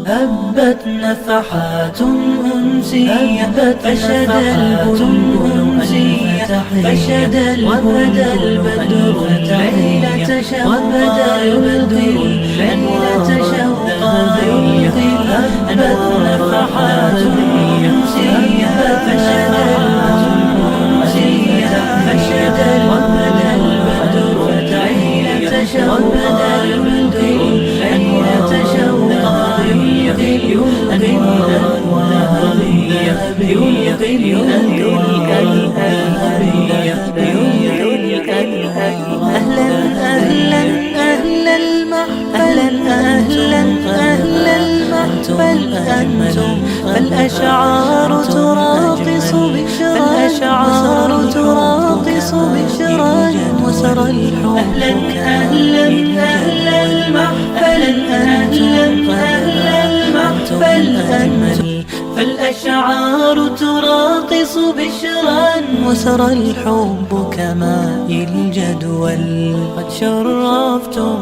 هبت نفحات أنسية فشد البدن فشد وبدا البدر ليلة وبدا البدر ليلة شوقا يلقي. هبت نفحات أنسية فشد فشد وبدا البدر ليلة شوقا يلقي. ليلة شوقا يلقي أهلا أهلا أهل المحفل أهلا أهل المحفل أنتم فالأشعار تراقص بشرا فالأشعار تراقص بشرا وسرى الحب. أهلا أهلا أهل المحفل أهلا أهل المحفل أنتم فالأشعار تراقص بشرا وسرى الحب كماء الجدول. قد شرفتم